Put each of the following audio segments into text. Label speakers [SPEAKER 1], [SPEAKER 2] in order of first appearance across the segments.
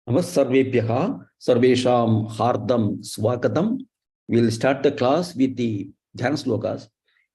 [SPEAKER 1] Namassarvebhyaha Sarvesham Hardam Swagatam. We'll start the class with the Dhyana Shlokas.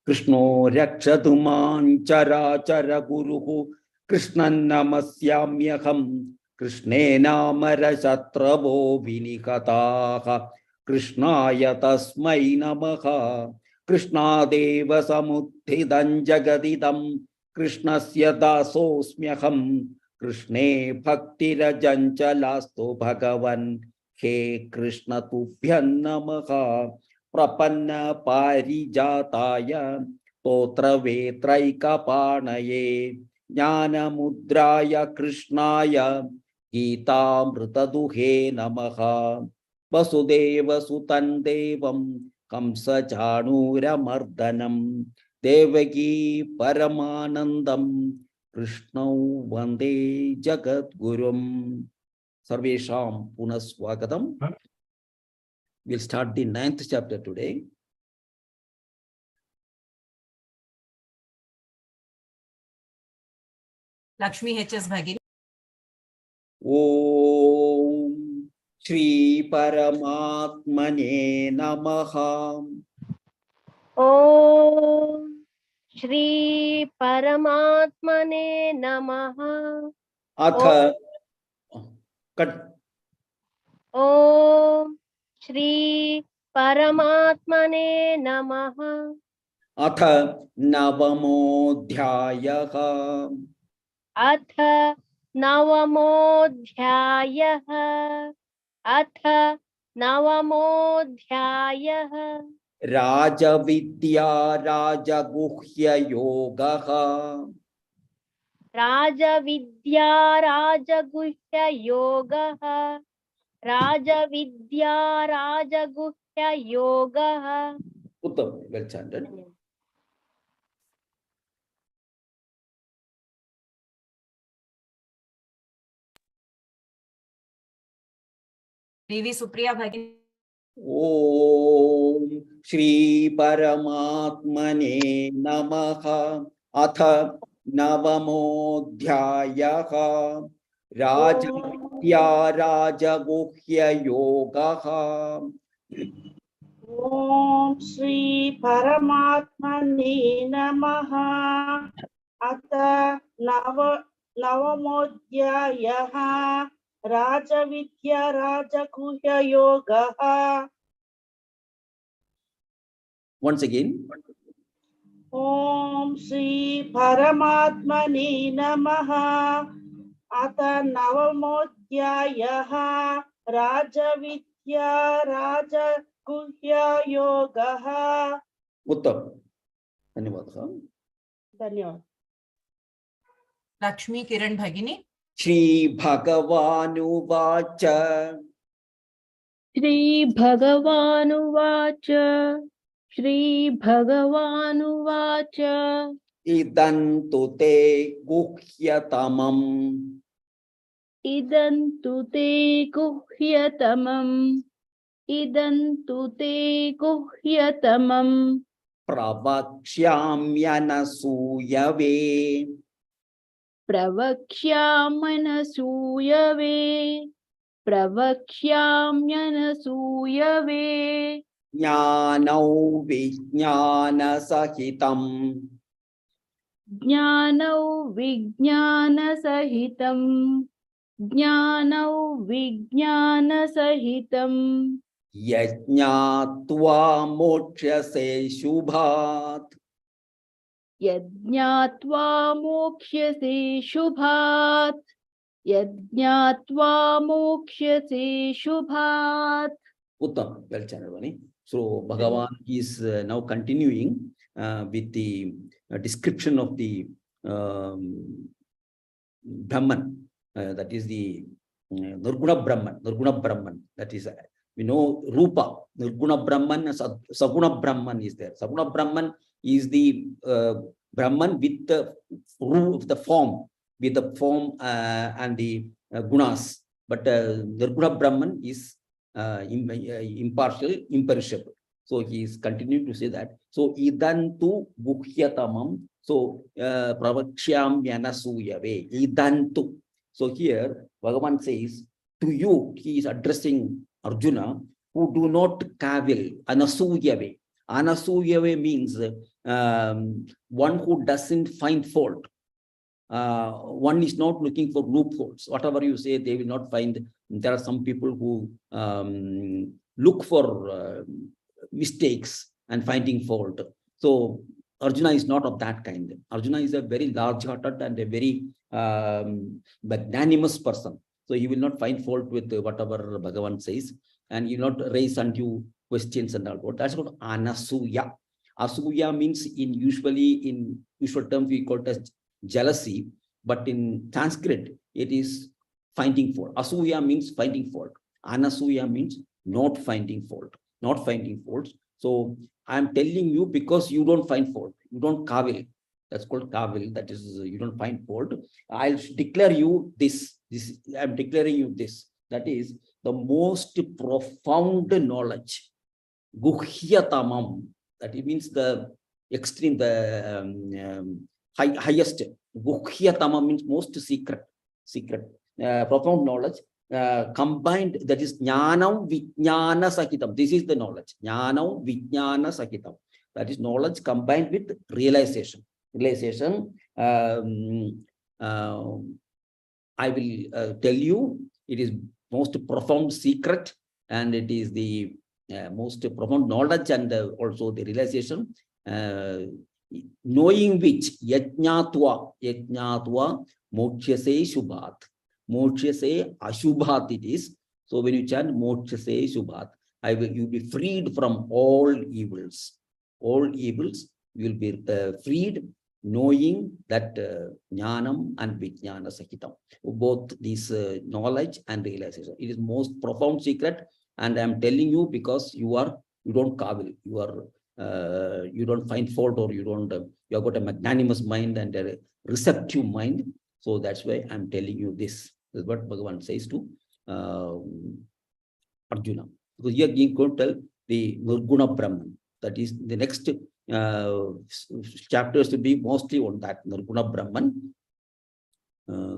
[SPEAKER 1] Krishno Rakshatuman Chara Chara Guruhu Krishnan Namasyamyaham Krishne Namara Shatravo Vinikataha Krishnaya Tasmai Namaha Krishna Deva Samudhidan Jagadidam Krishnasya Dasosmyaham Krishne Bhakti Rajanchalasto Bhagavan He Krishna Tubhyan Namaha Prapanna Parijataya Totra Vetraika Panaye Jnana Mudraya Krishnaya Gita Mritaduhe Namaha Vasudeva Sutan Devam Kamsa Chanura Mardanam Devaki Paramanandam Krishna Vande Jagat Gurum Sarvesham Punaswagatam. We'll start the 9th chapter today.
[SPEAKER 2] Lakshmi H.S. Bhagini.
[SPEAKER 1] Om Shri Paramatmane Namaha.
[SPEAKER 3] Om Shri Paramatmane Namaha.
[SPEAKER 1] Atha Kat
[SPEAKER 3] Om Shri Paramatmane Namaha.
[SPEAKER 1] Atha Navamodhyayaha.
[SPEAKER 3] Atha Navamodhyayaha. Atha Navamodhyayaha.
[SPEAKER 1] Raja Vidya Raja Guhya Yogaha.
[SPEAKER 3] Raja Vidya Raja Guhya Yogaha. Raja Vidya Raja Guhya Yogaha.
[SPEAKER 1] Uttam, well chanted.
[SPEAKER 2] Devi Supriya Bhagini.
[SPEAKER 1] Om Shri Paramatmane Namaha. Atha Navamodhyayaha. Raja Vidya Raja Guhya Yogaha.
[SPEAKER 4] Om Shri Paramatmane Namaha. Atha Navamodhyayaha. Raja Vidya Raja Guhya Yogaha.
[SPEAKER 1] Once again.
[SPEAKER 4] Om Shri Paramatmane Namaha. Atha Navamodhyayaha. Raja Vidya Raja Guhya Yogaha.
[SPEAKER 1] Uttam. Dhanyavad.
[SPEAKER 4] Dhanyavad.
[SPEAKER 2] Lakshmi Kiran Bhagini.
[SPEAKER 1] Shri Bhagavanu Vacha.
[SPEAKER 5] Shri Bhagavanu Vacha. Shri Bhagavanu Vacha.
[SPEAKER 1] Idantu te guhyatamam.
[SPEAKER 5] Idantu te guhyatamam. Idantu te guhyatamam.
[SPEAKER 1] Pravakshyamyanasuyave.
[SPEAKER 5] Pravakshyamyanasuyave. Pravakshyamyanasuyave.
[SPEAKER 1] Jnanau vijnana sahitam.
[SPEAKER 5] Jnanau vijnana sahitam. Jnanau vijnana sahitam.
[SPEAKER 1] Yajnatva mokshase shubhat.
[SPEAKER 5] Yajnatva mokshase shubhat. Yajnatva mokshase shubhat.
[SPEAKER 1] Uttam, well channeled, Vani. So Bhagavan is now continuing with the description of the Brahman. That is the Nirguna Brahman. Nirguna Brahman. That is, we know Rupa. Nirguna Brahman, Saguna Brahman is there. Saguna Brahman is the Brahman with the form, with the form and the gunas. But Nirguna Brahman is impartial, imperishable. So he is continuing to say that. So idantu guhyatamam. So pravakshyam yanasuyave. Idantu. So here Bhagavan says to you, he is addressing Arjuna, who do not cavil, anasuyave. Anasuyave means one who doesn't find fault. One is not looking for loopholes. Whatever you say, they will not find. There are some people who look for mistakes and finding fault. So Arjuna is not of that kind. Arjuna is a very large-hearted and a very magnanimous person. So he will not find fault with whatever Bhagavan says, and he will not raise undue questions and all. That's called anasuya. Asuya means usually in usual terms we call it as jealousy, but in Sanskrit it is finding fault. Asuya means finding fault. Anasuya means not finding fault. Not finding faults. So I'm telling you because you don't find fault. You don't kavil. That's called kavil. That is, you don't find fault. I'll declare you this. I'm declaring you this. That is the most profound knowledge. Guhyatamam. That it means the extreme, the highest. Guhyatamam means most secret. Profound knowledge. Combined, that is jnanam vijnana sahitam. This is the knowledge. Jnanam vijnana sahitam. That is knowledge combined with realization. I will tell you, it is most profound secret, and it is the most profound knowledge, and also the realization, knowing which yajnatva mokshase shubhat. Mokshase ashubhat it is. So when you chant mokshase shubhat, you will be freed from all evils. All evils will be freed, knowing that jnanam and vijnana sahitam. Both these knowledge and realization. It is most profound secret, and I am telling you because you don't kavil, you don't find fault, or you have got a magnanimous mind and a receptive mind. So that's why I'm telling you this. This is what Bhagavan says to Arjuna. Because here he could tell the Nirguna Brahman. That is the next chapters to be mostly on that Nirguna Brahman.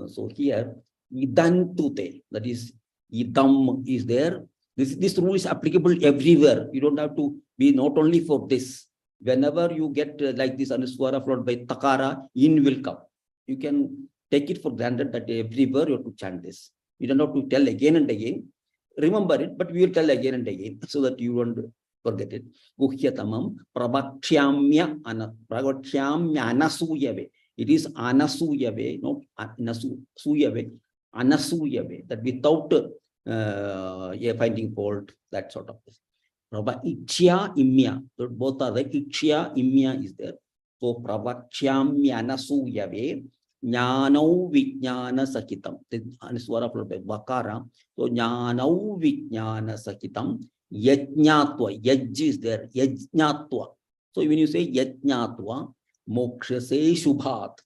[SPEAKER 1] So here, idantute, that is idam is there. This rule is applicable everywhere. You don't have to be not only for this. Whenever you get like this anuswara followed by takara, in will come. You can take it for granted that everywhere you have to chant this. You don't have to tell again and again. Remember it, but we will tell again and again so that you won't forget it. Guhyatamam prabhakshyamya anasuyave. It is anasuyave, not anasuyave. Anasuyave, that without finding fault, that sort of thing. Prabhakshyamya imya. So both are the iksya imya is there. So prabhakshyamya anasuyave. Jnanau vijnana sakitam. The anuswara followed by vakara. So jnanau vijnana sakitam. Yajnatva. Yaj is there. Yajnatva. So when you say yajnatva, mokshase shubhat.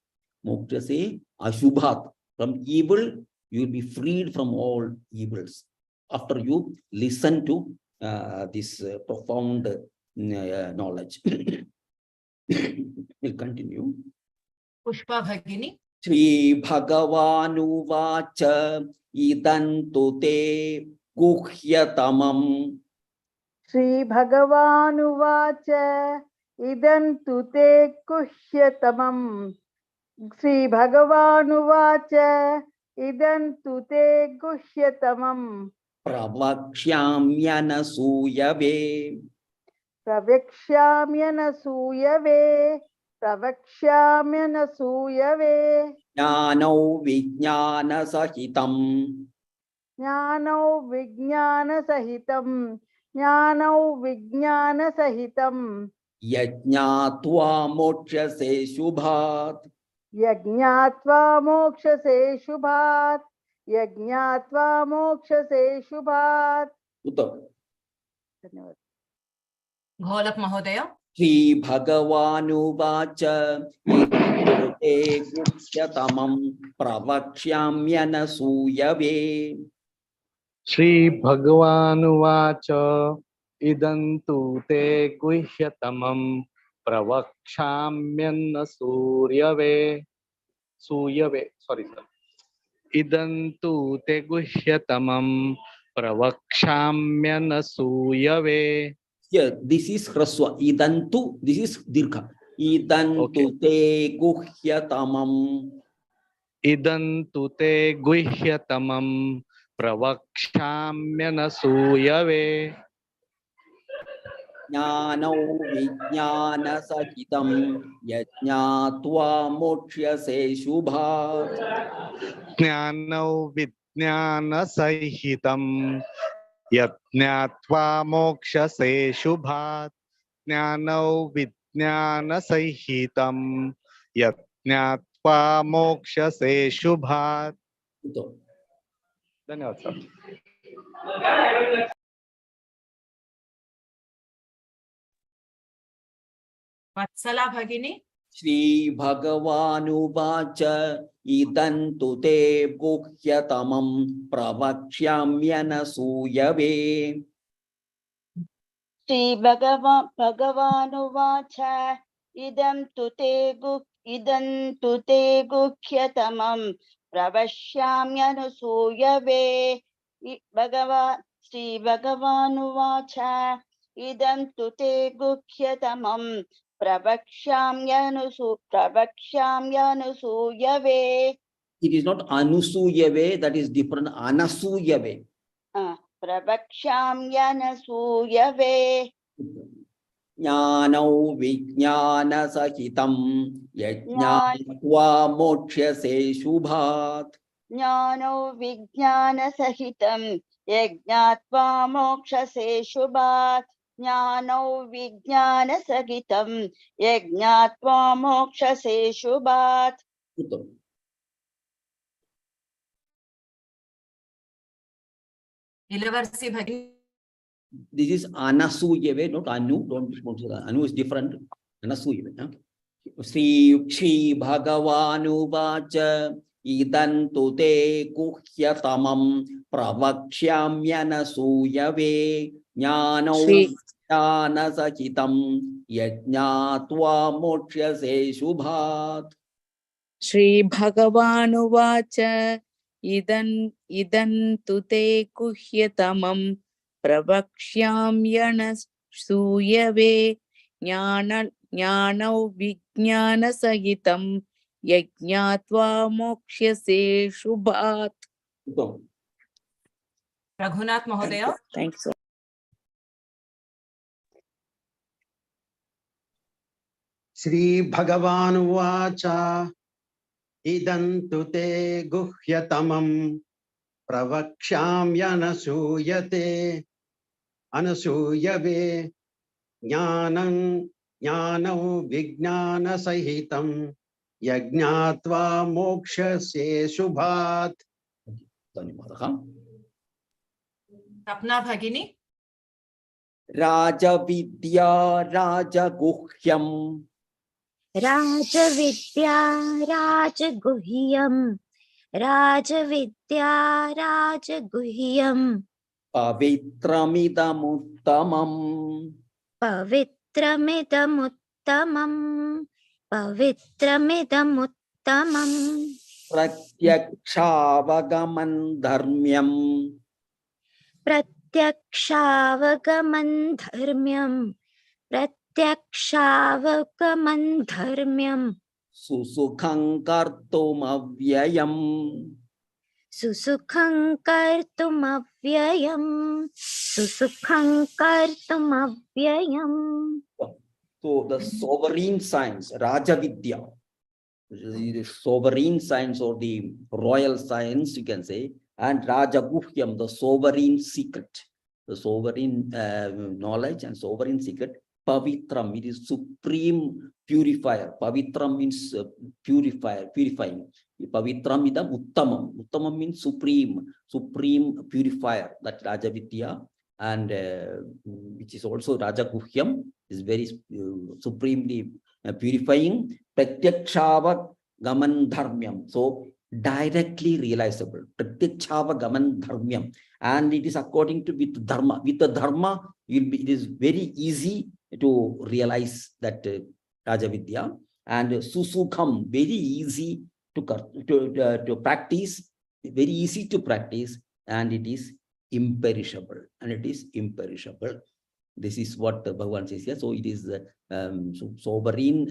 [SPEAKER 1] Mokshase ashubhat. From evil, you will be freed from all evils. After you listen to this profound knowledge. We'll continue.
[SPEAKER 2] Pushpa Bhagini.
[SPEAKER 1] Shri Bhagavanu vacha idantu te guhyatamam.
[SPEAKER 6] Shri Bhagavanu vacha idantu te guhyatamam. Shri Bhagavanu vacha idantu te guhyatamam.
[SPEAKER 1] Pravakshyamyana suyave.
[SPEAKER 6] Pravakshyamyana suyave. Pravakshyamyana suyave.
[SPEAKER 1] Jnanau vijnana sahitam.
[SPEAKER 6] Jnanau vijnana sahitam. Jnanau vijnana sahitam.
[SPEAKER 1] Yajnatva mokshase shubhat.
[SPEAKER 6] Yajnatva mokshase shubhat. Yajnatva mokshase shubhat.
[SPEAKER 1] Uttam.
[SPEAKER 6] Dhanyavad.
[SPEAKER 2] Gholak Mahodaya.
[SPEAKER 1] Shri Bhagavanu vacha idante guhyatamam pravakshyamyana suyave.
[SPEAKER 7] Shri Bhagavanuvacha idantu te guhyatamam pravakshamyana suryave. Sorry, sir. idantu te guhyatamam pravakshamyanasuyave.
[SPEAKER 1] Here, this is hraswa. Idantu, this is dirgha. Idantu te guhyatamam.
[SPEAKER 7] Idantu te guhyatamam pravakshamyanasuyave.
[SPEAKER 1] Jnanau vijnana sahitam yajnatva mokshase shubhat.
[SPEAKER 7] Jnanau vijnana sahitam yajnatva mokshase shubhat. Jnanau vijnana sahitam yajnatva mokshase shubhat. धन्यवाद सर.
[SPEAKER 2] Vatsala Bhagini.
[SPEAKER 1] Shri Bhagavanuvacha idantu te guhyatamam pravakshyamyanasuyave.
[SPEAKER 6] Bhagavanuvacha idam tu te guhyatamam pravashyamyanusuyave. Shri Bhagavanuvacha idam tu te guhyatamam pravashyamyanusuyave.
[SPEAKER 1] It is not anusuyave, that is different. Anasuyave.
[SPEAKER 6] Pravakshamyanasuyave.
[SPEAKER 1] Jnanau vijnana sahitam yajnatva mokshase shubhat.
[SPEAKER 6] Jnano vijnana sahitam yajnatva mokshase shubhat. Jnano vijnana sahitam yajnatva mokshase shubhat.
[SPEAKER 2] Ilavarsi Bhagini.
[SPEAKER 1] This is anasuyave, not anu. Don't say that. Anu is different. Anasuyave. Shri Bhagavanuvacha idantu te guhyatamam pravakshyamyanasuyave jnanau jnana sahitam yajnatva mokshase shubhat.
[SPEAKER 8] Shri Bhagavanuvacha idantu te guhyatamam pravakshyamyanasuyave jnanau vijnana sahitam yajnatva mokshase shubhat.
[SPEAKER 2] Raghunath Mahodaya.
[SPEAKER 8] Thanks.
[SPEAKER 9] Shri Bhagavanuvacha idantu te guhyatamam pravakshamyanasuyate anasuyave jnanau vijnana sahitam yajnatva mokshase shubhat.
[SPEAKER 2] Tapna Bhagini.
[SPEAKER 1] Raja Vidya Raja Guhyam.
[SPEAKER 10] Rajavidya Rajaguhyam Rajavidya Rajaguhyam
[SPEAKER 1] Pavitramidamuttamam.
[SPEAKER 10] Pavitramidamuttamam Pavitramidamuttamam
[SPEAKER 1] Pratyakshavagamam dharmyam.
[SPEAKER 10] Pratyakshavagamam dharmyam Pratyakshavagamam dharmyam
[SPEAKER 1] Susukham kartum avyayam.
[SPEAKER 10] Susukham kartum avyayam Susukham kartum avyayam.
[SPEAKER 1] So the sovereign science, Raja Vidya, the sovereign science or the royal science, you can say, and Raja Guhyam, the sovereign secret, the sovereign knowledge and sovereign secret. Pavitram, it is supreme purifier. Pavitram means purifier, purifying. Pavitram idam uttamam. Uttamam means supreme purifier. That Raja Vidya, and which is also Raja Guhyam, is very supremely purifying. Pratyakshava gaman dharmyam. So directly realizable. Pratyakshava gaman dharmyam. And it is according to with dharma. With the dharma, it is very easy to realize that Raja Vidya, and Susukham, very easy to practice very easy to practice, and it is imperishable. And it is imperishable. This is what Bhagavan says here. So it is sovereign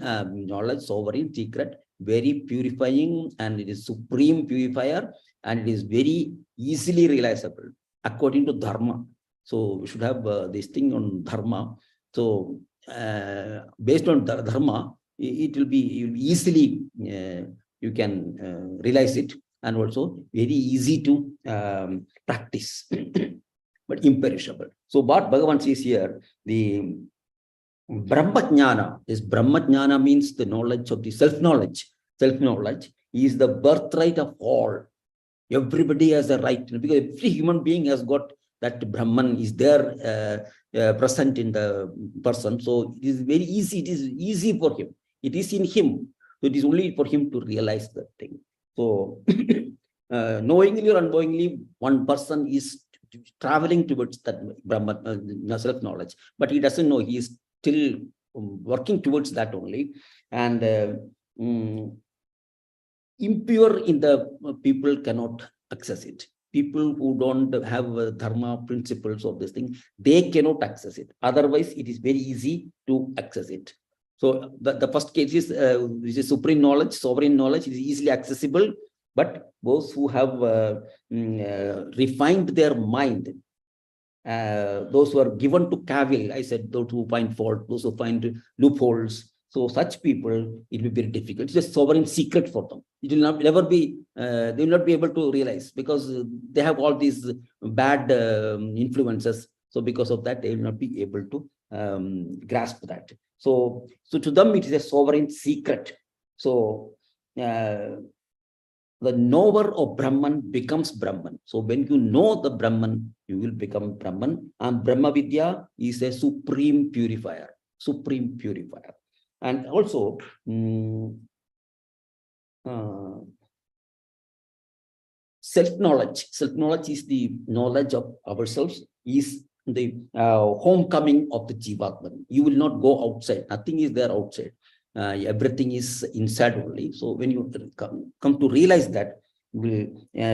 [SPEAKER 1] knowledge, sovereign secret, very purifying, and it is supreme purifier, and it is very easily realizable according to dharma. So we should have this thing on dharma. So based on dharma, it will be easily you can realize it, and also very easy to practice. But imperishable. So what Bhagavan says here, the Brahmajnana, this Brahmajnana means the knowledge of the self-knowledge. Self-knowledge is the birthright of all. Everybody has a right, because every human being has got that Brahman is there present in the person. So it is very easy. It is easy for him. It is in him. So it is only for him to realize that thing. So knowingly or unknowingly, one person is traveling towards that Brahman self-knowledge, but he doesn't know. He is still working towards that only. And impure in the people cannot access it. People who don't have dharma principles of this thing, they cannot access it. Otherwise, it is very easy to access it. So the first case is which is supreme knowledge, sovereign knowledge. It is easily accessible. But those who have refined their mind, those who are given to cavil, I said, those who find fault, those who find loopholes, so such people, it will be very difficult. It's a sovereign secret for them. It will not never be, they will not be able to realize, because they have all these bad influences. So because of that, they will not be able to grasp that. So to them, it is a sovereign secret. So the knower of Brahman becomes Brahman. So when you know the Brahman, you will become Brahman. And Brahma Vidya is a supreme purifier. Supreme purifier. And also, self-knowledge. Self-knowledge is the knowledge of ourselves, is the homecoming of the Jivatman. You will not go outside. Nothing is there outside. Everything is inside only. So when you come to realize that, you will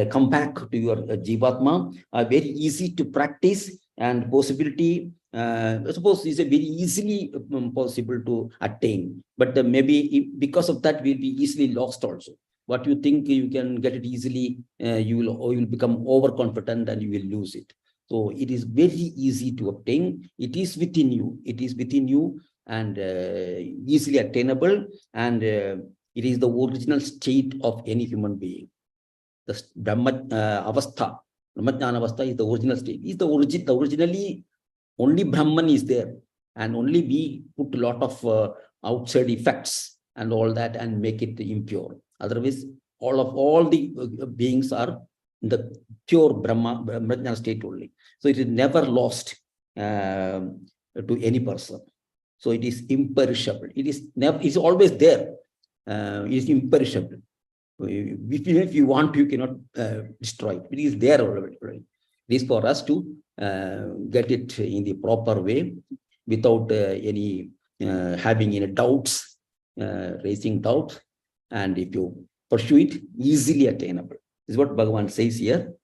[SPEAKER 1] come back to your Jivatma. Very easy to practice, and possibility, I suppose, is a very easily possible to attain. But maybe because of that, we'll be easily lost also. What you think you can get it easily, you will become overconfident and you will lose it. So it is very easy to obtain. It is within you. It is within you, and easily attainable, and it is the original state of any human being. The Brahma Avastha, Brahmajnana Avastha is the original state. Is the originally only Brahman is there, and only we put a lot of outside effects and all that and make it impure. Otherwise, all the beings are in the pure Brahmajnana state only. So it is never lost to any person. So it is imperishable. It is never. It's always there. It is imperishable. If you want, you cannot destroy it. It is there already. It is for us to get it in the proper way, without any having any doubts, raising doubts. And if you pursue it, easily attainable. This is what Bhagavan says here.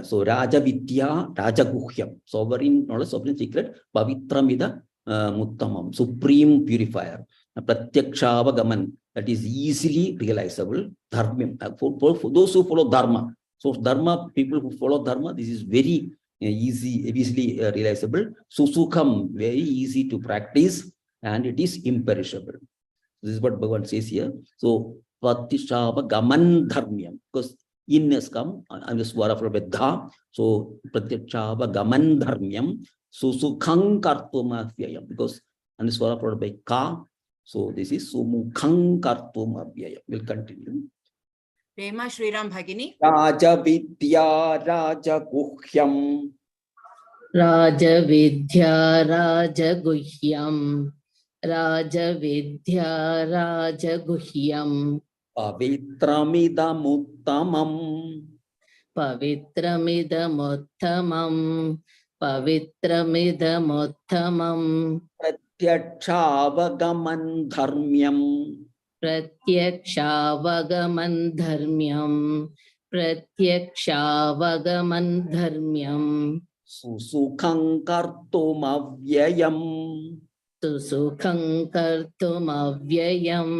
[SPEAKER 1] So Raja Vidya, Raja Guhyam, sovereign knowledge, sovereign secret, Pavitramida Muttamam, supreme purifier, Pratyakshavagamam, that is easily realizable. Dharmam, for those who follow Dharma. So Dharma, people who follow Dharma, this is very easily realizable. Susukham, very easy to practice, and it is imperishable. This is what Bhagavan says here. So Pratyakshavagamam dharmyam, because in has come, and the swara for Vedha. So Pratyakshavagamam dharmyam, Susukham kartumavvyayam, because and the swara for by Ka. So this is Sumukham kartumavvyayam. We'll continue.
[SPEAKER 2] Prema Shriram Bhagini.
[SPEAKER 1] Raja Vidya Raja Guhyam.
[SPEAKER 5] Raja Vidya Raja Guhyam. Raja Vidya Raja Guhyam.
[SPEAKER 1] Pavitramidam uttamam.
[SPEAKER 5] Pavitramidam uttamam. Pavitramidam uttamam.
[SPEAKER 1] Pratyakshavagamam dharmyam.
[SPEAKER 5] Pratyakshavagamam dharmyam. प्रत्यक्षावगमन् धर्म्यम्
[SPEAKER 1] सुसुखं कर्तुमव्ययम्
[SPEAKER 5] सुसुखं कर्तुमव्ययम्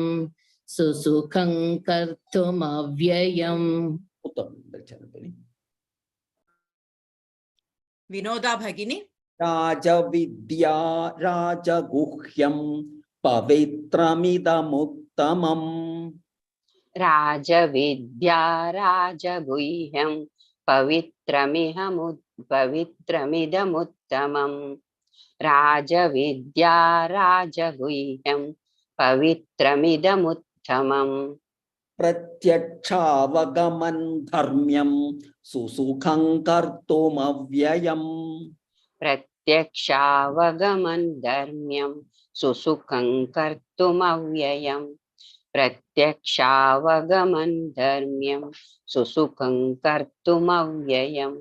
[SPEAKER 5] सुसुखं कर्तुमव्ययम्
[SPEAKER 1] उत्तमं
[SPEAKER 2] Vinoda Bhagini.
[SPEAKER 1] राजविद्या राजगुह्यं पवित्रमिदमुत्तमम्
[SPEAKER 11] राजविद्या राजगुह्यं पवित्रमिदमुत्तमम् राजविद्या राजगुह्यं पवित्रमिदमुत्तमम्
[SPEAKER 1] प्रत्यक्षावगमन् धर्म्यं सुसुखं कर्तुमव्ययम्
[SPEAKER 11] प्रत्यक्षावगमन् धर्म्यं सुसुखं कर्तुमव्ययम् प्रत्यक्षावगमन् धर्म्यं सुसुखं कर्तुमव्ययम्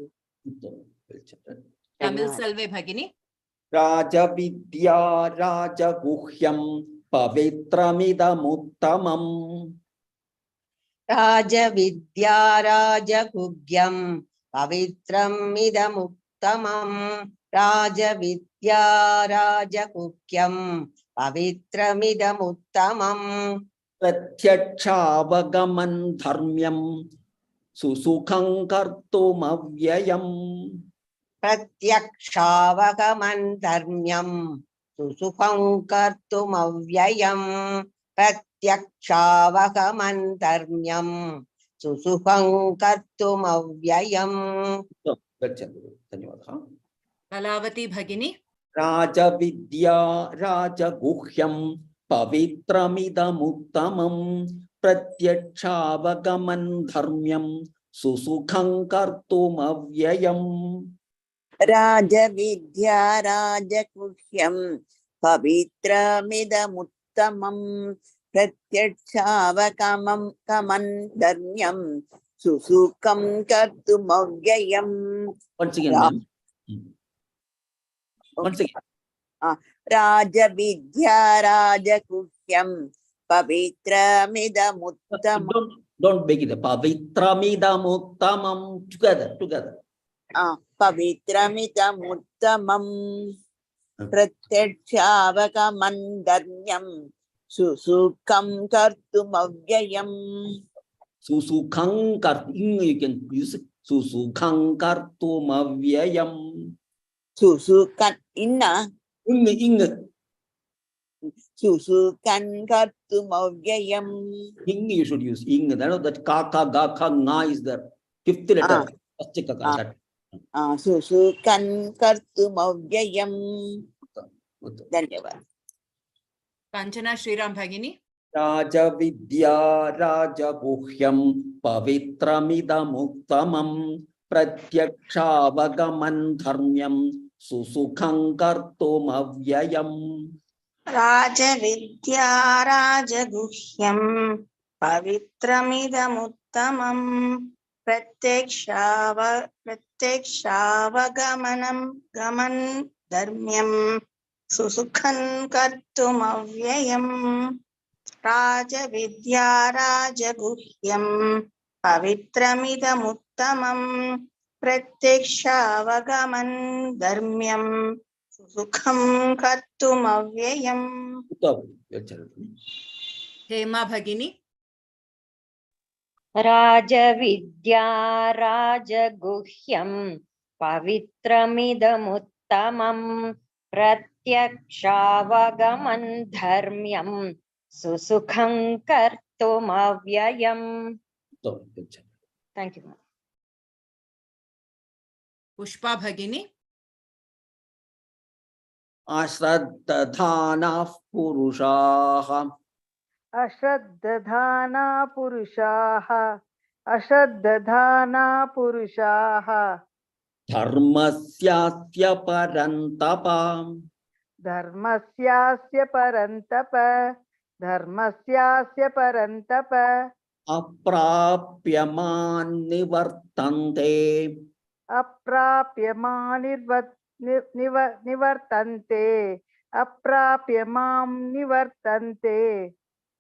[SPEAKER 2] Tamil Selve Bhagini.
[SPEAKER 1] राजविद्या राजगुह्यं पवित्रमिदमुत्तमम्
[SPEAKER 12] राजविद्या राजगुह्यं पवित्रमिदमुत्तमम् राजविद्या राजगुह्यं पवित्रमिदमुत्तमम्
[SPEAKER 1] प्रत्यक्षावगमन् धर्म्यं सुसुखं कर्तुमव्ययम्
[SPEAKER 12] प्रत्यक्षावगमन् धर्म्यं सुसुखं कर्तुमव्ययम् प्रत्यक्षावगमन् धर्म्यं सुसुखं कर्तुमव्ययम्
[SPEAKER 1] धन्यवादः
[SPEAKER 2] Kalavati Bhagini.
[SPEAKER 1] राजविद्या राजगुह्यं पवित्रमिदमुत्तमम् प्रत्यक्षावगमन् धर्म्यं सुसुखं कर्तुमव्ययम्
[SPEAKER 12] राजविद्या राजगुह्यं पवित्रमिदमुत्तमम् प्रत्यक्षावगमन् धर्म्यं सुसुखं कर्तुमव्ययम्
[SPEAKER 1] Once again, ma'am. Once again.
[SPEAKER 12] राजविद्या राजगुह्यं पवित्रमिदमुत्तमम्
[SPEAKER 1] Don't make it a pavitramidamuttamam together.
[SPEAKER 12] पवित्रमिदमुत्तमम् प्रत्यक्षावगमन् धर्म्यं सुसुखं कर्तुमव्ययम्
[SPEAKER 1] Susukhang you can use susukhang kartumavyayam.
[SPEAKER 12] सुसुखं inna
[SPEAKER 1] Ing.
[SPEAKER 12] सुसुखं कर्तुमव्ययम्
[SPEAKER 1] Ing you should use ing. That kaka gaka nga is the fifth letter.
[SPEAKER 12] सुसुखं कर्तुमव्ययम् धन्यवाद
[SPEAKER 2] Kanchana Shriram Bhagini.
[SPEAKER 1] Rajavidya rajaguhyam pavitramidamuttamam pratyakshavagaman dharmyam susukhang kartumavyayam.
[SPEAKER 4] राजविद्या राजगुह्यं पवित्रमिदमुत्तमम् प्रत्यक्षावगमनं धर्म्यं सुसुखं कर्तुमव्ययम् राजविद्या राजगुह्यं पवित्रमिदमुत्तमम् प्रत्यक्षावगमनं धर्म्यं सुसुखं कर्तुमव्ययम्
[SPEAKER 2] Hema Bhagini.
[SPEAKER 3] राजविद्या राजगुह्यं पवित्रमिदमुत्तमं प्रत्यक्षावगमन् धर्म्यं सुसुखं कर्तुमव्ययम्. Thank you.
[SPEAKER 2] Pushpa Bhagini.
[SPEAKER 1] Ashraddhanah purushaha
[SPEAKER 13] अश्रद्धधाना पुरुषाः
[SPEAKER 1] dharmasyasya parantapa
[SPEAKER 13] धर्मस्यास्य परन्तप
[SPEAKER 1] aprapyaman nivartante
[SPEAKER 13] अप्राप्य मां निवर्तन्ते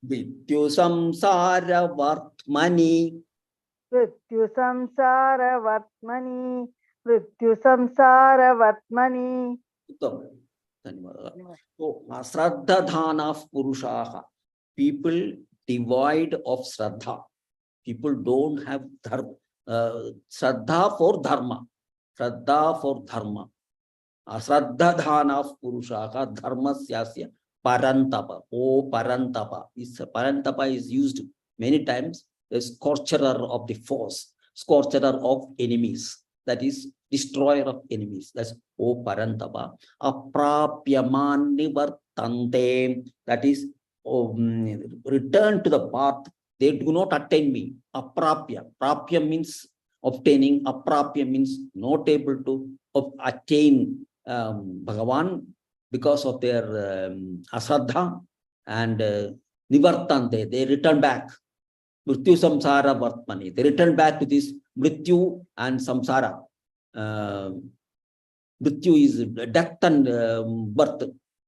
[SPEAKER 1] vidyu samsara vartmani
[SPEAKER 6] मृत्यु संसार वर्त्मनि मृत्यु संसार वर्त्मनि
[SPEAKER 1] Uttam. Dhanyawad. So, Shraddha Dhana of Purushaha. People devoid of Shraddha. People don't have Shraddha for Dharma. Shraddha for Dharma. Shraddha Dhana of Purushaha. Dharma Syasya Parantapa. Oh, Parantapa. Parantapa is used many times. The scorcher of the foes, scorcher of enemies. That is destroyer of enemies. That's O Parantapa. Aprapyaman nivartante. That is return to the path. They do not attain me. Aprapya. Prapya means obtaining. Aprapya means not able to attain Bhagavan because of their asraddha and nivartante. They return back. Mrityu samsara vartmani. They return back to this mrityu and samsara. Mrityu is death and birth.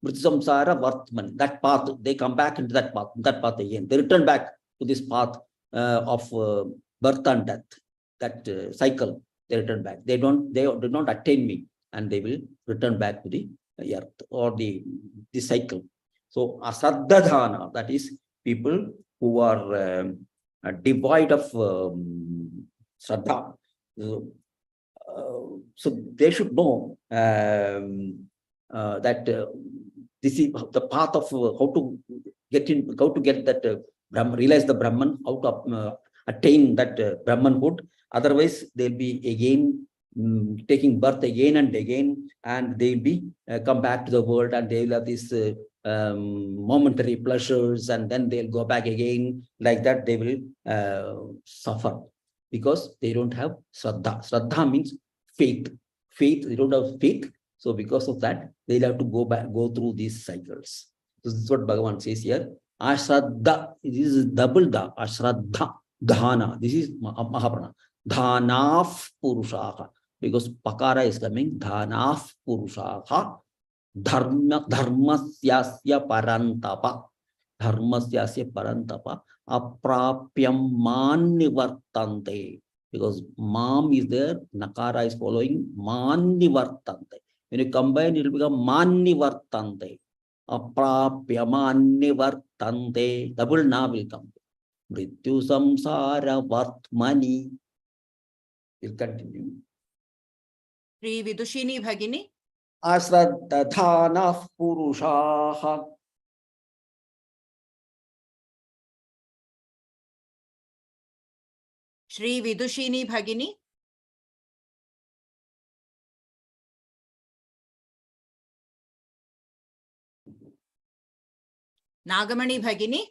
[SPEAKER 1] Mrityu samsara vartmani. That path, they come back into that path again. They return back to this path of birth and death. That cycle, they return back. They do not attain me, and they will return back to the earth or the cycle. So asaddhadhana, that is people who are devoid of Shraddha. So they should know that this is the path of how to get that Brahman, realize the Brahman, how to attain that Brahmanhood. Otherwise, they'll be again taking birth again and again, and they'll be come back to the world, and they will have this momentary pleasures, and then they'll go back again. Like that, they will suffer because they don't have Shraddha. Shraddha means faith. Faith, they don't have faith. So because of that, they'll have to go through these cycles. This is what Bhagavan says here. Ashraddha, this is double da, Ashraddha, Dhana. This is Mahaprana. Dhanaf Purushaha. Because Pakara is coming, Dhanaf Purushaha. Dharmasyasya Parantapa. Dharmasyasya Parantapa. Aprapyam man nivartante. Because mam is there, Nakara is following, man nivartante. When you combine, it will become man nivartante. Aprapya man nivartante. Double na will come. Mrityu samsara vartmani. We'll continue.
[SPEAKER 2] Shri Vidushini Bhagini.
[SPEAKER 1] Ashraddhana Purushaha.
[SPEAKER 2] Shri Vidushini Bhagini. Nagamani Bhagini.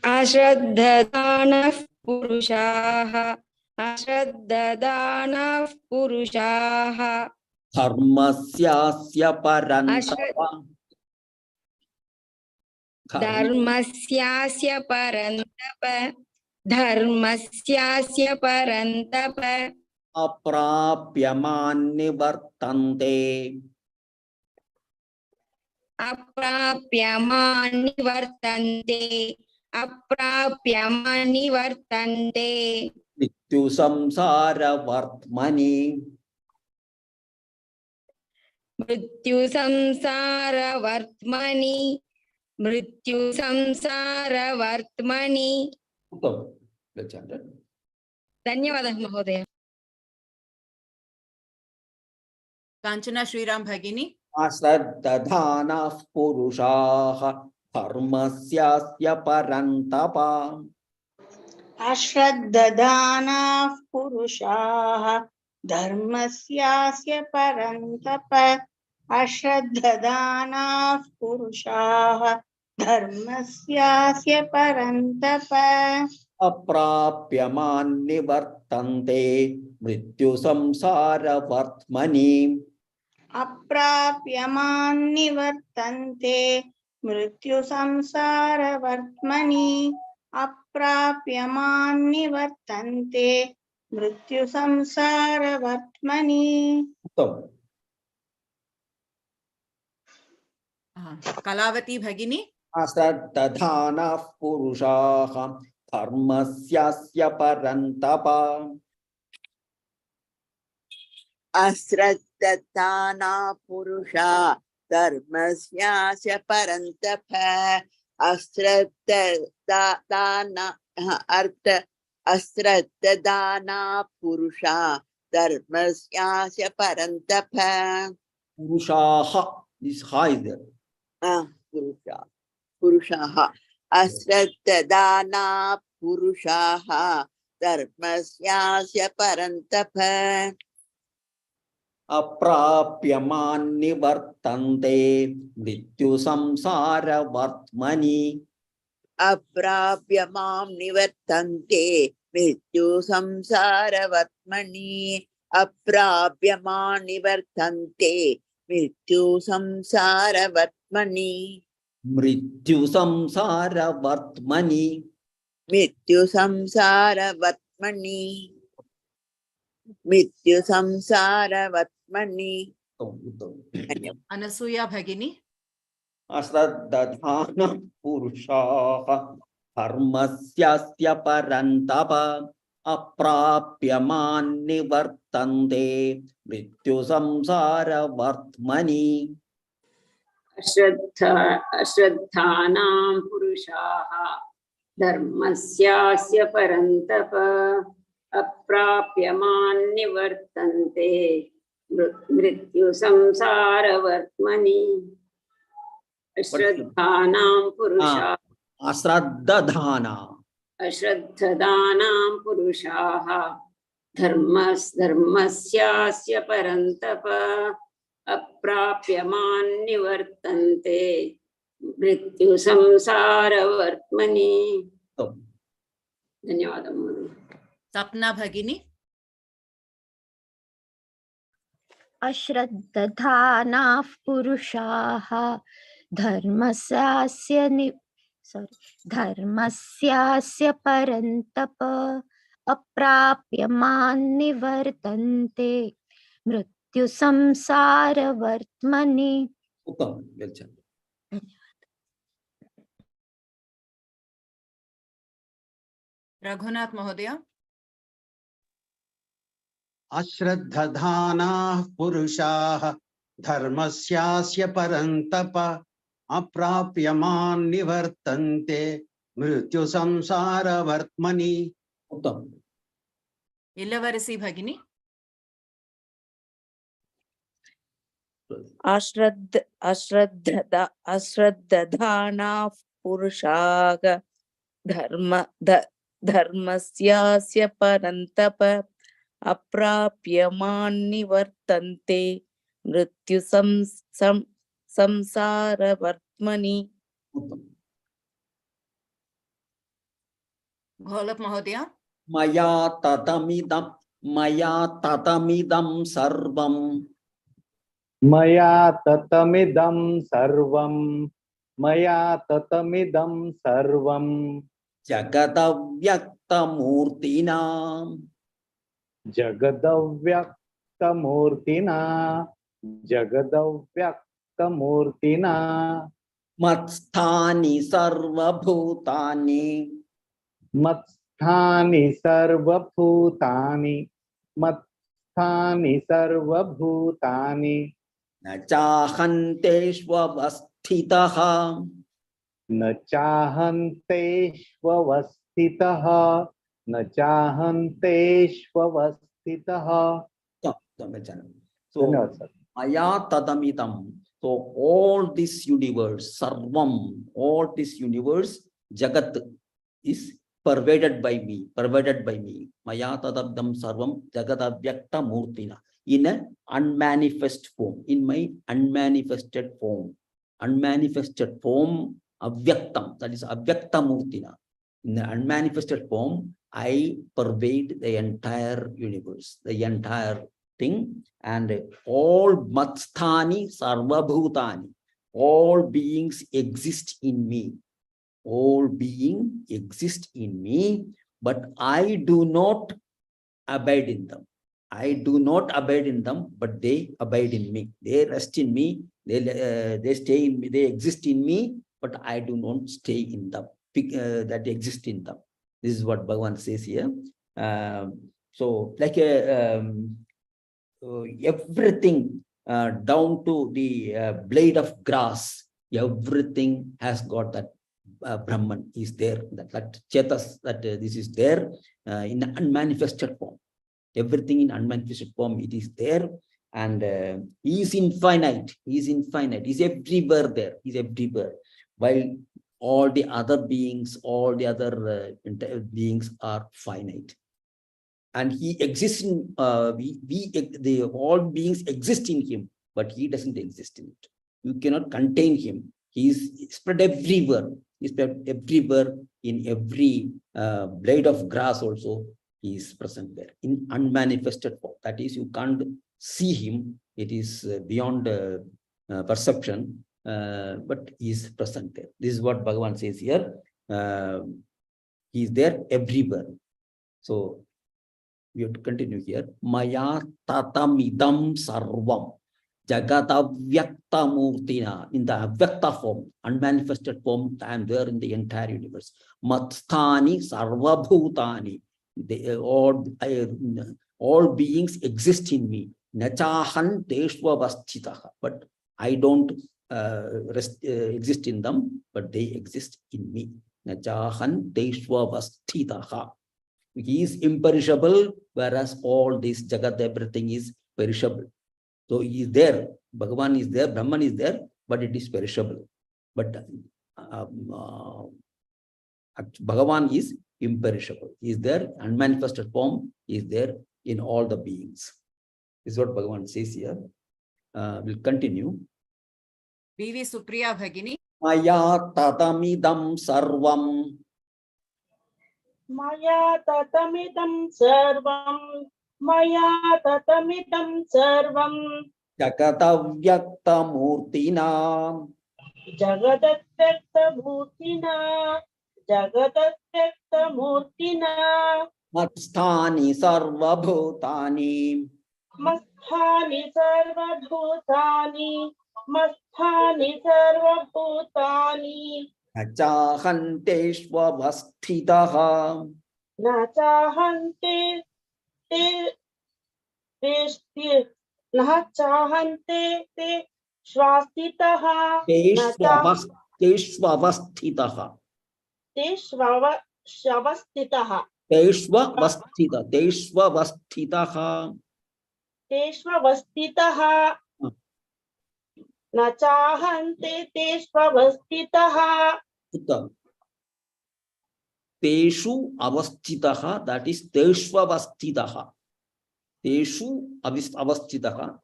[SPEAKER 14] Ashraddhadanah Purushaha. Ashraddhadanah Purushaha.
[SPEAKER 1] Dharmasyasya Parantapa.
[SPEAKER 14] Dharmasyasya Parantapa. Dharmasyasya Parantapa.
[SPEAKER 1] Aprapyaman nivartante.
[SPEAKER 14] Aprapyamani vartante. Aprapyamani vartante.
[SPEAKER 1] Mrityu samsara vartmani.
[SPEAKER 14] Mrityu samsara vartmani. Mrityu samsara vartmani. Dhanyavadah Mahodaya.
[SPEAKER 2] Kanchana Shriram Bhagini.
[SPEAKER 1] Ashraddhana Purushaha. Dharmasyasya Parantapa.
[SPEAKER 4] Ashraddhadana Purushaha Dharmasyasya Parantapa. Ashraddhadana Purushaha Dharmasyasya Parantapa.
[SPEAKER 1] Aprapyaman nivartante. Mrityu samsara vartmani.
[SPEAKER 4] Aprapyaman nivartante mrityu samsara vartmani. Aprapyaman nivartante mrityu samsara vartmani.
[SPEAKER 2] Kalavati Bhagini.
[SPEAKER 1] Ashraddhana Purushaha. dharmasyasya parantapa.
[SPEAKER 13] Asraddhana Purusha Dharmasyasya Parantapa. Asraddhana Artha Asraddhana Purusha Dharmasyasya Parantapa.
[SPEAKER 1] Purushaha, this ha is there.
[SPEAKER 13] Purushaha. Asraddhana Purushaha Dharmasyasya Parantapa.
[SPEAKER 1] Aprapyaman nivartante mrityu samsara vartmani.
[SPEAKER 13] Aprapyamam nivartante mrityu samsara vartmani. Aprapyamam nivartante mrityu samsara vartmani.
[SPEAKER 1] Mrityu samsara vartmani.
[SPEAKER 13] Mrityu samsara vartmani. Mrityu samsara vartmani.
[SPEAKER 2] Anasuya Bhagini.
[SPEAKER 1] Asraddhana purushaha dharmasyasya parantapa aprapyaman nivartante mrityu samsara vartmani.
[SPEAKER 11] Ashraddhanam purushaha dharmasyasya parantap aprapyaman nivartante mrityu samsara vartmani. Ashraddhanam purushaha ashraddhanam purushaha dharmasyasya parantapa aprapyaman nivartante mrityu samsara vartmani. ధన్యవాదములు.
[SPEAKER 2] Sapna Bhagini.
[SPEAKER 10] अश्रद्धधाना पुरुषाः धर्मस्यास्य परन्तप अप्राप्यमान् निवर्तन्ते मृत्यु संसारवर्त्मनि.
[SPEAKER 2] Raghunath Mahodaya.
[SPEAKER 9] Ashraddhana Purushaha Dharmasyasya Parantapa Aprapyaman Nivartante Mrityu Samsara Vartmani.
[SPEAKER 2] Illavarasi Bhagini.
[SPEAKER 8] अश्रद्धधाना पुरुषाः धर्मस्यास्य परन्तप अप्राप्यमान् निवर्तन्ते मृत्यु संसारवर्त्मनि.
[SPEAKER 2] Gholap Mahodaya.
[SPEAKER 1] Maya tatamidam sarvam.
[SPEAKER 7] Maya tatamidam sarvam. Maya tatamidam sarvam.
[SPEAKER 1] Jagadavyaktamurtina.
[SPEAKER 7] Jagadavyaktamurtina. Jagadavyaktamurtina.
[SPEAKER 1] Matsthani sarvabhutani.
[SPEAKER 7] Matsthani sarvabhutani. Matsthani sarvabhutani.
[SPEAKER 1] Nachahanteshvavasthitaha.
[SPEAKER 7] Nachahanteshvavasthitaha. Nachahanteshvavasthitaha.
[SPEAKER 1] So, Maya tadamidam. So, all this universe, sarvam, all this universe, jagat, is pervaded by me, Maya tadabdam sarvam jagadavyakta murtina, in a unmanifest form, in my unmanifested form, avyaktam, that is avyakta murtina. In the unmanifested form, I pervade the entire universe, the entire thing, and all matsthani sarvabhutani, all beings exist in me. All beings exist in me, but I do not abide in them. I do not abide in them, but they abide in me. They rest in me. They stay in me. They exist in me, but I do not stay in them. That exist in them. This is what Bhagavan says here. So like everything down to the blade of grass, everything has got that Brahman is there, that Chetas, that this is there in unmanifested form. Everything in unmanifested form, it is there, and he is infinite. He is infinite. He is everywhere there. He is everywhere. While all the other beings, all the other beings are finite. And he exists in, all beings exist in him, but he doesn't exist in it. You cannot contain him. He is spread everywhere. He is spread everywhere, in every blade of grass also. He is present there in unmanifested form. That is, you can't see him. It is beyond perception, but he is present there. This is what Bhagavan says here. He is there everywhere. So we have to continue here. Maya tatamidam sarvam jagatavyakta murtina. In the avyakta form, unmanifested form, I am there in the entire universe. Matsthani sarvabhutani. All beings exist in me. Nachahan teshvavasthitaha. But I don't exist in them, but they exist in me. Nachahan teshvavasthitaha. He is imperishable, whereas all this Jagat, everything is perishable. So he is there, Bhagavan is there, Brahman is there, but it is perishable. But Bhagavan is imperishable. He is there, unmanifested form, he is there in all the beings. This is what Bhagavan says here. We'll continue.
[SPEAKER 2] V.V. Supriya Bhagini.
[SPEAKER 1] Maya tatamidam sarvam.
[SPEAKER 4] Maya tatamidam sarvam. Maya tatamidam sarvam.
[SPEAKER 1] Jagatavyakta murtina.
[SPEAKER 4] Jagadavyakta bhutina. Jagadavyakta murtina.
[SPEAKER 1] Matsthani sarvabhutani.
[SPEAKER 4] Masthani sarvabhutani. Masthani sarvabhutani.
[SPEAKER 1] Nachahanteshvavasthitaha.
[SPEAKER 4] Nachahante te teshti. Nachahante te swastitaha.
[SPEAKER 1] Teshvavasthitaha.
[SPEAKER 4] Teshvavastitaha.
[SPEAKER 1] Teshvavasthitaha.
[SPEAKER 4] Teshvavastitaha. Nachahante teshvavastitaha.
[SPEAKER 1] Teshu avasthitaha, that is teshvavasthitaha. Teshu avasthitaha.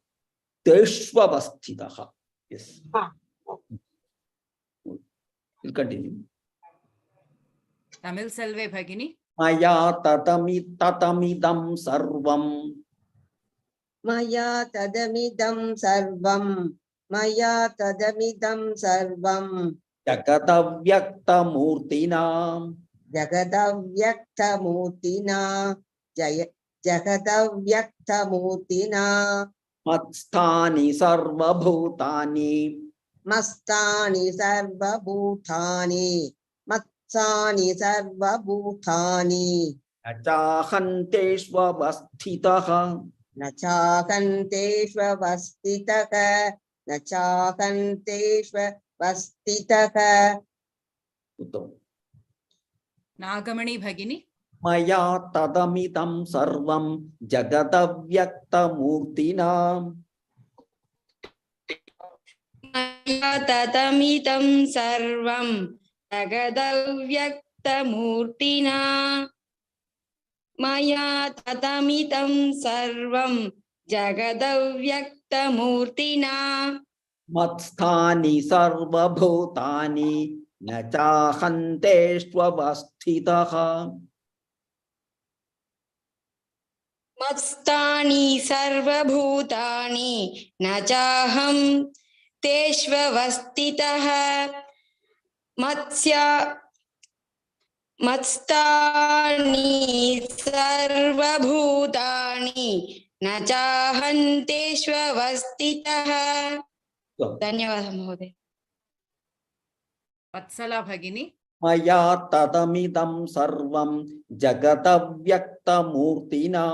[SPEAKER 1] Teshvavasthitaha. Yes. We'll continue.
[SPEAKER 2] Tamil Selve Bhagini.
[SPEAKER 1] Maya tatamidam sarvam.
[SPEAKER 15] Maya tadamidam sarvam. Maya tadamidam sarvam.
[SPEAKER 1] Jagatavyakta murtina.
[SPEAKER 15] Jagadavyakta murtina. Jagadavyakta murtina.
[SPEAKER 1] Matsthani sarvabhutani.
[SPEAKER 15] Mastani sarvabhutani. Matsani sarvabhutani.
[SPEAKER 1] Nachahanteshvavasthitaha.
[SPEAKER 15] Nachahanteshvavastitaha. Nachahanteshvavastitaha.
[SPEAKER 2] Nagamani Bhagini.
[SPEAKER 1] Maya tadamidam sarvam jagatavyakta murtina.
[SPEAKER 14] Maya tatamidam sarvam jagadavyakta murtina. Maya tatamidam sarvam jagadavyakta murtina.
[SPEAKER 1] Matsthani sarvabhutani nachahanteshvavasthitaha.
[SPEAKER 14] Matstani sarvabhutani nachaham teshvavastitaha. Matstani sarvabhutani nachahanteshvavastitaha. Dhanyavadah Mahoday.
[SPEAKER 2] Vatsala Bhagini.
[SPEAKER 1] Maya tadamidam sarvam jagatavyaktamurtina.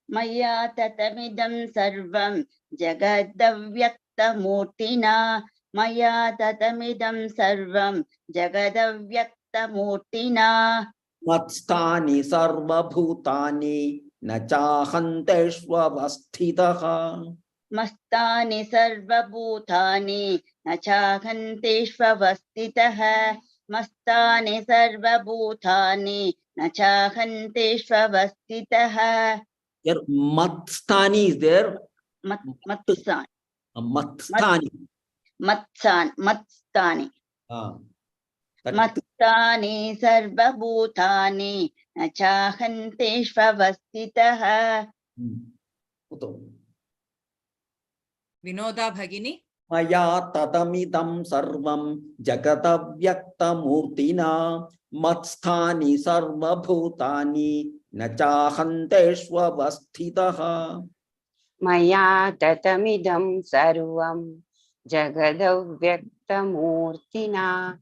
[SPEAKER 11] Maya tatamidam sarvam jagadavyaktamurtina. Maya tatamidam sarvam jagadavyaktamurtina.
[SPEAKER 1] Matstani sarva bhutani nachahanteshvavasthitaha.
[SPEAKER 11] Mastani sarvabhutani nachahanteshvavastitaha. Mastani sarvabhutani nachahanteshvavastitaha.
[SPEAKER 1] Here matstani is there.
[SPEAKER 11] Matsan.
[SPEAKER 1] Matstani.
[SPEAKER 11] Matstani.
[SPEAKER 1] That
[SPEAKER 11] Mattani sarvabhutani nachahanteshvavastitaha.
[SPEAKER 2] Vinoda Bhagini.
[SPEAKER 1] Maya tadamidam sarvam jagatavyaktamurtina matsthani sarvabhutani nachahanteshvavasthitaha.
[SPEAKER 11] Maya tatamidam sarvam jagadavyaktamurtina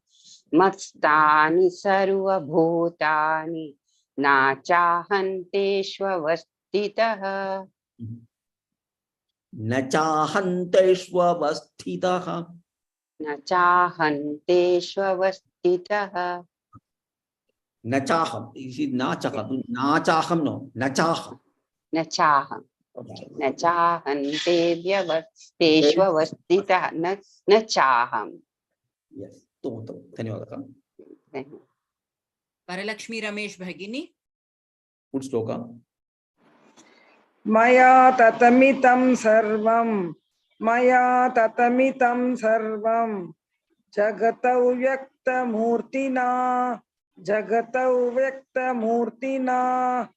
[SPEAKER 11] matstani sarvabhutani nachahanteshvavastitaha.
[SPEAKER 1] Nachahanteshvavasthitaha.
[SPEAKER 11] Nachahanteshvavastitaha.
[SPEAKER 1] Nachaham. You see, nachaham. Nachaham, no. Nachaham.
[SPEAKER 11] Nachaham. Nachahanteshvavastitaha. Nachaham.
[SPEAKER 1] Yes. Dhanyawad.
[SPEAKER 2] Varalakshmi Ramesh Bhagini.
[SPEAKER 1] Good shloka.
[SPEAKER 6] Maya tatamitam sarvam. Maya tatamitam sarvam. Jagatau vyakta murtina. Jagatau vyakta murtina.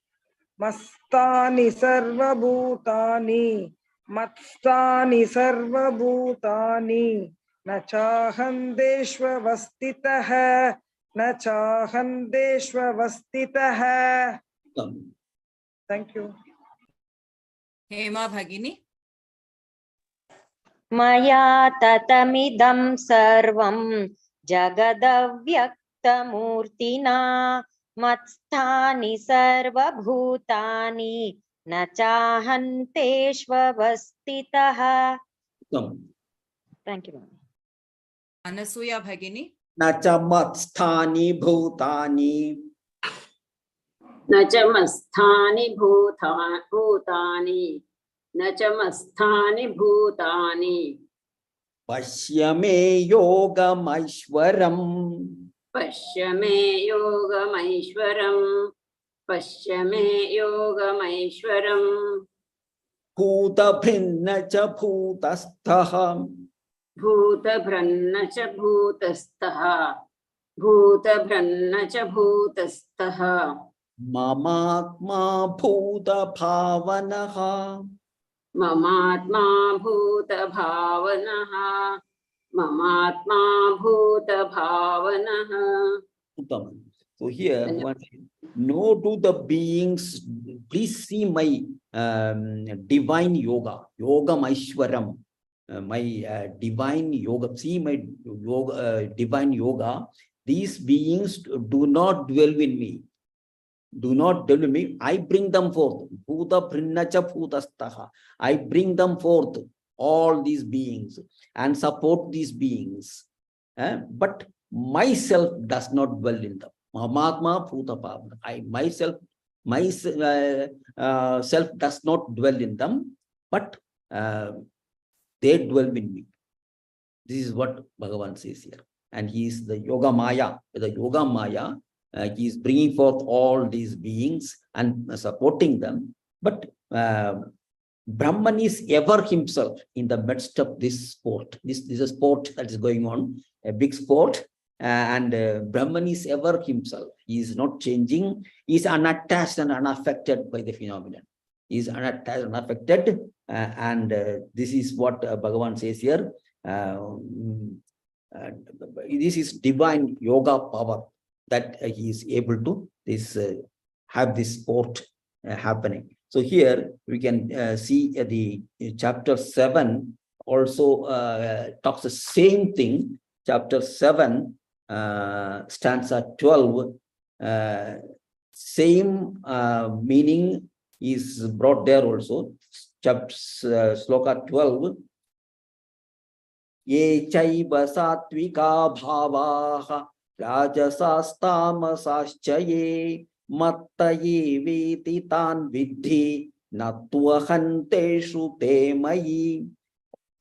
[SPEAKER 6] Mastani sarva bhutani. Mastani sarva bhutani. Nachahandeshva vastitaha. Nachahandeshva vastitaha. Thank you.
[SPEAKER 2] Hema Bhagini.
[SPEAKER 3] Maya tatamidam sarvam jagadavyaktamurtina matsthani sarvabhutani nachahanteshvavastitaha. Thank you, ma'am.
[SPEAKER 2] Anasuya Bhagini.
[SPEAKER 1] Nachamatstani bhutani.
[SPEAKER 11] Nachamasthani bhutani. Nachamasthani bhutani.
[SPEAKER 1] Pashyame yogamaishwaram.
[SPEAKER 11] Pashyame yogamaishwaram. Pashyame yogamaishwaram.
[SPEAKER 1] Bhuta bhinna cha bhutastaha.
[SPEAKER 11] Bhuta bhranna cha bhutastaha. Bhuta bhranna cha bhutastaha.
[SPEAKER 1] Mamatma bhuta bhavanaha.
[SPEAKER 11] Mamatma bhuta bhavanaha. Mamatma bhuta bhavanaha.
[SPEAKER 1] So here, no to the beings, please see my divine yoga, yoga maishwaram, my divine yoga, see my yoga, divine yoga. These beings do not dwell in me. Do not dwell in me. I bring them forth. Bhuta prinnacha bhutastaha. I bring them forth, all these beings, and support these beings. But myself does not dwell in them. Mahatma bhuta bhavana. I myself self does not dwell in them, but they dwell in me. This is what Bhagavan says here. And he is the Yoga Maya. The Yoga Maya, he is bringing forth all these beings and supporting them. But Brahman is ever himself in the midst of this sport. This is a sport that is going on, a big sport. And Brahman is ever himself. He is not changing. He is unattached and unaffected by the phenomenon. He is unattached and unaffected. And this is what Bhagavan says here. This is divine yoga power that he is able to have this sport happening. So here we can see the chapter 7 also talks the same thing. Chapter 7 stanza 12, same meaning is brought there also. Shloka 12. Ye chaiva satvika bhavaha rajasastamasaschaye mattaye veti tan vidhi nattvahanteshu te mayi.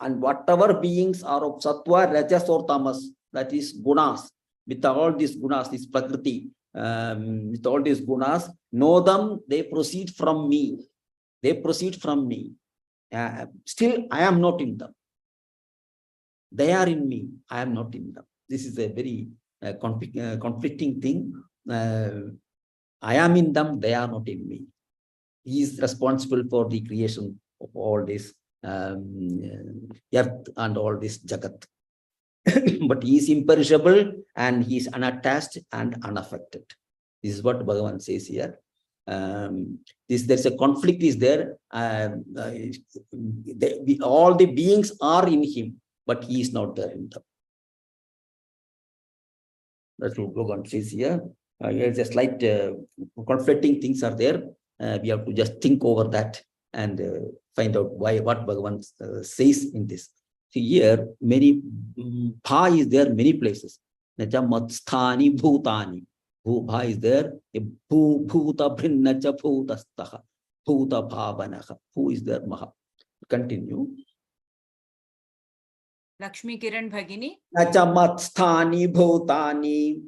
[SPEAKER 1] And whatever beings are of sattva, rajas or tamas, that is gunas, with all these gunas, this prakriti, with all these gunas, know them, they proceed from me. They proceed from me. Still, I am not in them. They are in me. I am not in them. This is a very conflicting thing. I am in them. They are not in me. He is responsible for the creation of all this earth and all this jagat. But he is imperishable and he is unattached and unaffected. This is what Bhagavan says here. There's a conflict is there. All the beings are in him, but he is not there in them. That's what Bhagavan says here. There's a slight conflicting things are there. We have to just think over that and find out what Bhagavan says in this. See here, many bha is there many places. Nacha matsthani bhutani. Bha is there. Bhuta bhinnacha bhutastaha. Bhuta bhavanaha. Who is there? Maha. Continue.
[SPEAKER 2] Lakshmi Kiran Bhagini.
[SPEAKER 1] Nacha matsthani bhutani.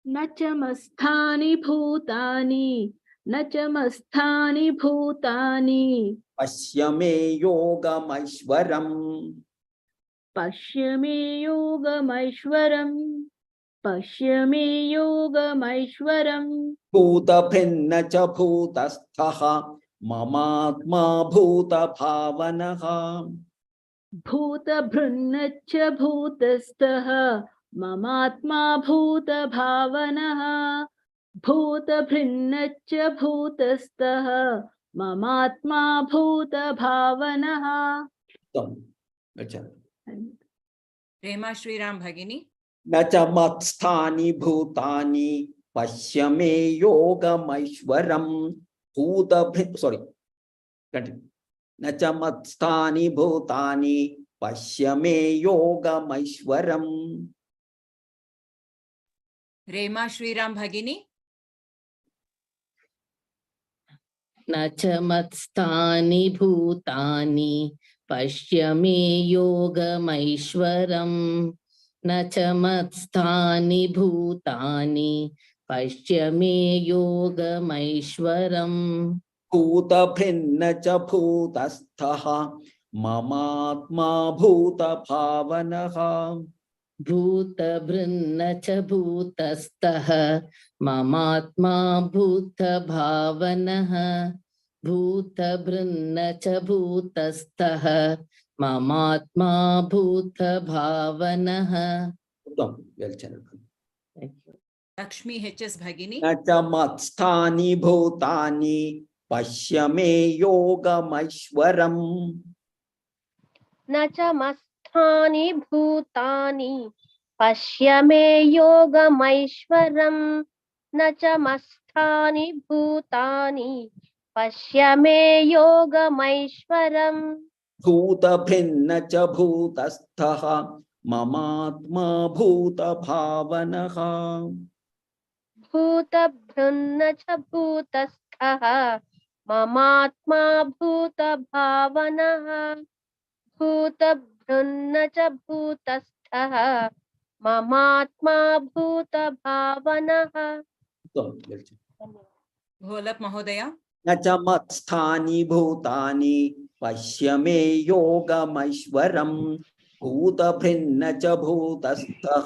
[SPEAKER 5] Nachamastani bhutani. Nachamastani bhutani.
[SPEAKER 1] Pashyame yogamaishwaram.
[SPEAKER 5] Pashyame yogamaishwaram. Pashyame yogamaishwaram.
[SPEAKER 1] Bhuta bhinnacha bhutastha mamatma bhuta bhavanaha.
[SPEAKER 5] Bhuta bhrunnacha bhutastaha mamatma bhuta bhavanaha. Bhuta bhrunnacha bhutastaha mamatma bhuta bhavanaha.
[SPEAKER 2] Rema Shri Ram Bhagini.
[SPEAKER 1] Nacha matsthani bhutani pashyame yogamaishwaram. Continue. Nacha matsthani bhutani pashyame yogamaishwaram.
[SPEAKER 2] Rema Shri Ram Bhagini.
[SPEAKER 5] Nachamatstani bhutani pashyame yogamaishwaram. Nachamatstani bhutani pashyame yogamaishwaram.
[SPEAKER 1] Bhuta bhinnacha bhutastha mamatma bhuta bhavanaha.
[SPEAKER 5] Bhuta bhrunnacha bhutastaha mamatma bhuta bhavanaha. Bhuta bhrunnacha bhutastaha mamatma bhuta bhavanaha.
[SPEAKER 1] Well channeled.
[SPEAKER 5] Thank you.
[SPEAKER 2] Lakshmi HS Bhagini.
[SPEAKER 1] Nacha matsthani bhutani pashyame yogamaishwaram.
[SPEAKER 10] Nacha masthani bhutani pashyame yogamaishwaram. Nacha masthani bhutani pashyame yogamaishwaram.
[SPEAKER 1] Bhuta bhinnacha bhutastha mamatma bhuta bhavanaha.
[SPEAKER 10] Bhuta bhrunnacha bhutastha mamatma bhuta bhavanaha. Bhuta bhrunnacha bhutastha mamatma bhuta bhavanaha.
[SPEAKER 2] Bholap Mahodaya.
[SPEAKER 1] Nacha matsthani bhutani pashyame yogamaishwaram. Bhuta bhinnacha bhutastha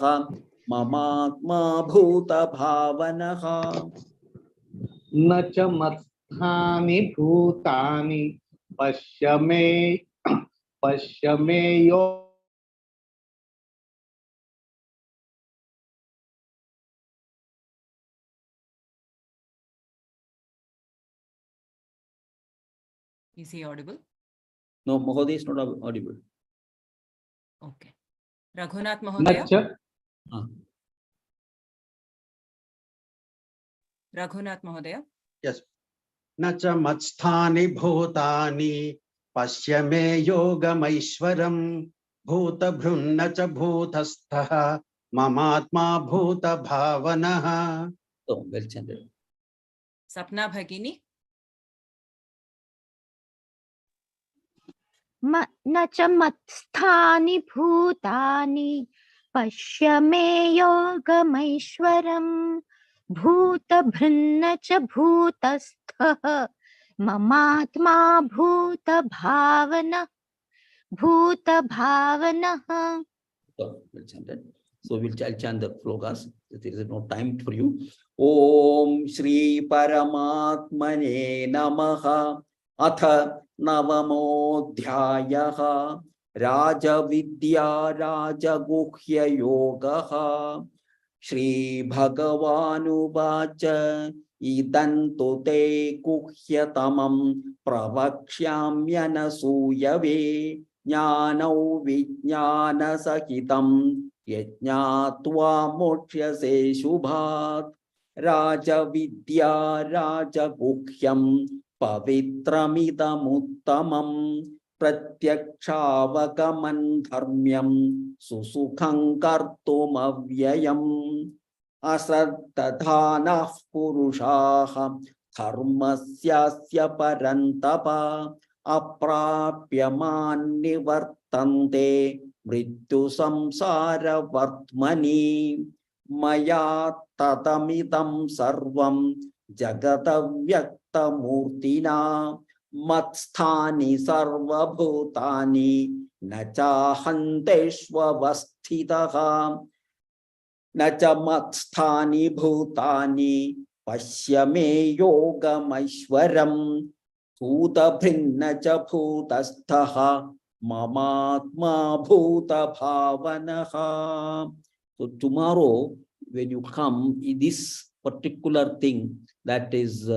[SPEAKER 1] mamatma bhuta bhavanaha.
[SPEAKER 7] Nachamatthani bhutani pashyame yo.
[SPEAKER 2] Is he audible?
[SPEAKER 1] No, Mahodaya is not audible.
[SPEAKER 2] Okay. Raghunath Mahodaya. Raghunath Mahodaya.
[SPEAKER 9] Yes. Nacha matstani bhutani pasya me yogamaishwaram bhuta bhrunna cha bhutastha mamatma bhuta bhavanaha.
[SPEAKER 1] So, well chanted.
[SPEAKER 2] Sapna Bhagini.
[SPEAKER 10] न च मत्स्थानि भूतानि पश्य मे योगमैश्वरम् भूतभृन्न च भूतस्थः ममात्मा भूतभावनः
[SPEAKER 1] So, well chanted. So I'll chant the Shlokas. There is no time for you. Om Shri Paramatmane Namaha Atha Navamodhyayaha Raja Vidya Raja Guhya Yogaha Shri Bhagavanuvacha Idantu te Guhyatamam Pravakshyamyana Suyave Jnanau Vijnana Sahitam Yajnatva Mokhyase Shubhat Raja Vidya Raja Guhyam Pavitramidamuttamam Pratyakshavakamam dharmyam Susukham kartum avyayam Asraddhanah purushaha dharmasyasya parantapa Aprapyaman nivartante mrityu samsara vartmani maya tatamidam sarvam jagata vyakta murtina matsthani sarva bhutani nachahanteshva vasthitaha nacha matsthani bhutani pashyame yogamaishwaram Bhuta bhinna cha bhutasthaha mamatma bhuta bhavanaha. So tomorrow, when you come, this particular thing, that is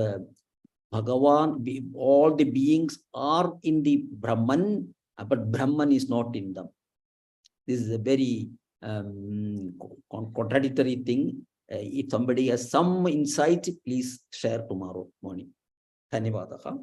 [SPEAKER 1] Bhagavan, all the beings are in the Brahman, but Brahman is not in them. This is a very contradictory thing. If somebody has some insight, please share tomorrow morning. Dhanyavadaha.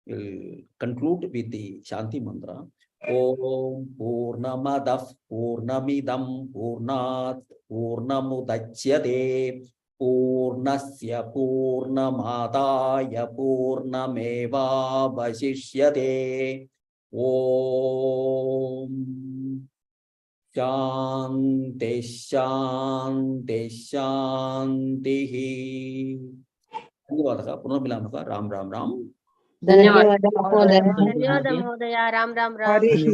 [SPEAKER 1] We'll conclude with the Shanti Mantra. Om Purnamadav Purnamidam Purnat Purnamudachyate Purnasya Purnamadaya Purnameva Vasishyate Om Shanti Shanti Shanti. Dhanyavadaha. Purnamilamaka. Ram Ram Ram.
[SPEAKER 10] धन्यवाद महोदय Ram Ram Ram
[SPEAKER 6] Harihi